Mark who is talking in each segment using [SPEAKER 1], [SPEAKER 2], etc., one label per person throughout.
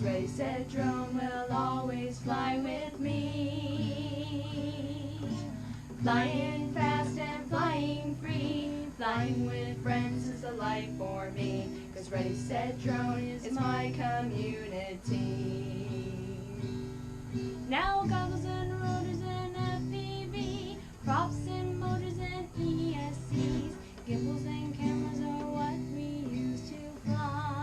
[SPEAKER 1] 'cause Ready, Set, Drone will always fly with me. Flying fast and flying free, flying with friends is a life for me, 'cause Ready, Set, Drone is my community. Now goggles and rotors and FPV, props and motors and ESCs, gimbals and cameras are what we use to fly.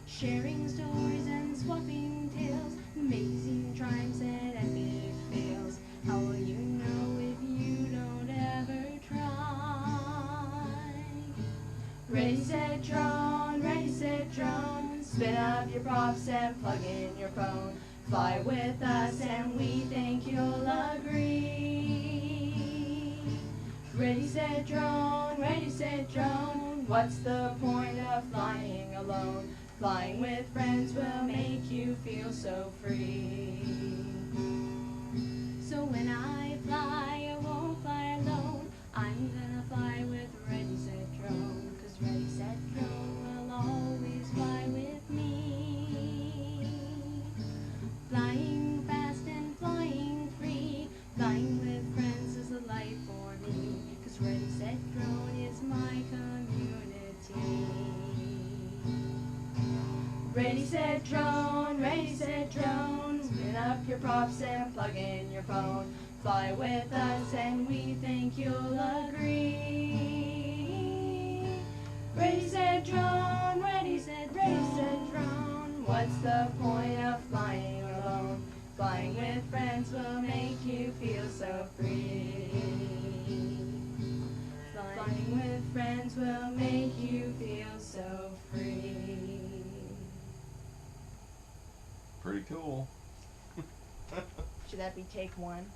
[SPEAKER 1] Sharing stories and swapping tales, amazing triumphs and epic fails. How will you know if you don't ever try? Ready, Set, Drone, Ready, Set, Drone. Spin up your props and plug in your phone. Fly with us and we think you'll agree. Ready, Set, Drone, Ready, Set, Drone. What's the point of flying alone? Flying with friends will make you feel so free. So when I fly, I won't fly alone. I'm gonna fly with Ready, Set, Drone, 'cause Ready, Set, Drone will always fly with me. Flying fast and flying free, flying with friends is a life for me, 'cause Ready, Set, Drone is my community. Ready, Set, Drone, Ready, Set, Drone. Spin up your props and plug in your phone. Fly with us and we think you'll agree. Ready, Set, Drone, Ready, Set, Drone. What's the point of flying alone? Flying with friends will make you feel so free. Flying with friends will make you feel so free.
[SPEAKER 2] Pretty cool.
[SPEAKER 1] Should that be take one?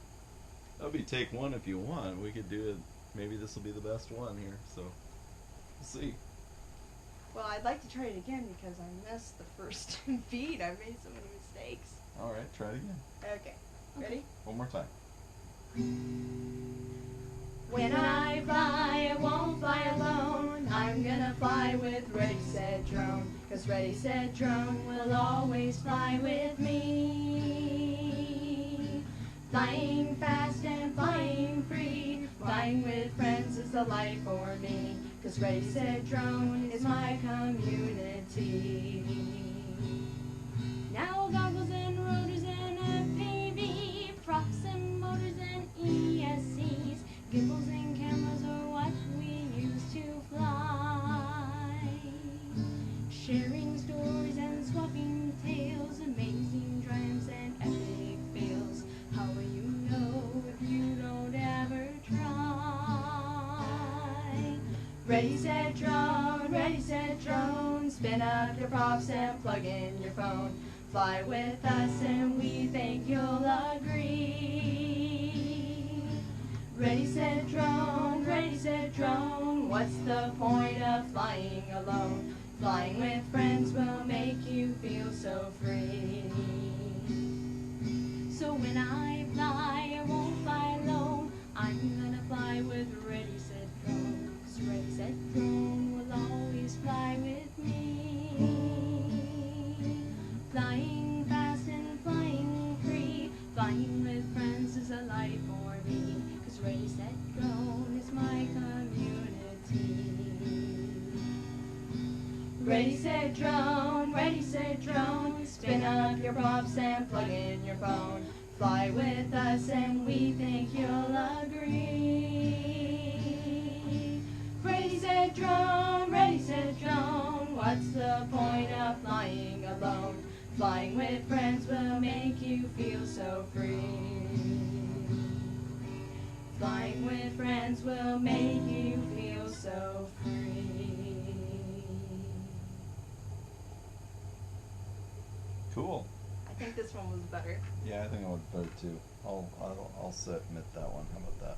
[SPEAKER 2] That'll be take one if you want. We could do it. Maybe this will be the best one here. So we'll see.
[SPEAKER 1] Well, I'd like to try it again because I missed the first beat. I made so many mistakes.
[SPEAKER 2] All right, try it again.
[SPEAKER 1] Okay. Ready?
[SPEAKER 2] One more time.
[SPEAKER 1] When I fly, I won't fly alone. I'm gonna fly with Ready, Set, Drone, 'cause Ready, Set, Drone will always fly with me. Flying fast and flying free, flying with friends is the life for me, 'cause Ready, Set, Drone is my community. Now goggles and rotors and FPV, props and motors and ESCs, gimbals and cameras are what we use to fly. Sharing stories and swapping tales, amazing triumphs and epic fails. How will you know if you don't ever try? Ready, Set, Drone, Ready, Set, Drone. Spin up your props and plug in your phone. Fly with us and we think you'll agree. Ready, Set, Drone, Ready, Set, Drone. What's the point of flying alone? Flying with friends will make you feel so free. So when I fly, I won't fly alone. I'm gonna fly with Ready, Set, Drone, 'cause Ready, Set, Drone will always fly with me. Flying fast and flying free, flying with friends is a life for me, 'cause Ready, Set, Drone is my community. Ready, Set, Drone, Ready, Set, Drone. Spin up your props and plug in your phone. Fly with us and we think you'll agree. Ready, Set, Drone, Ready, Set, Drone. What's the point of flying alone? Flying with friends will make you feel so free. Flying with friends will make you feel so free.
[SPEAKER 2] Cool.
[SPEAKER 1] I think this one was better.
[SPEAKER 2] Yeah, I think I would better too. I'll admit that one. How about that?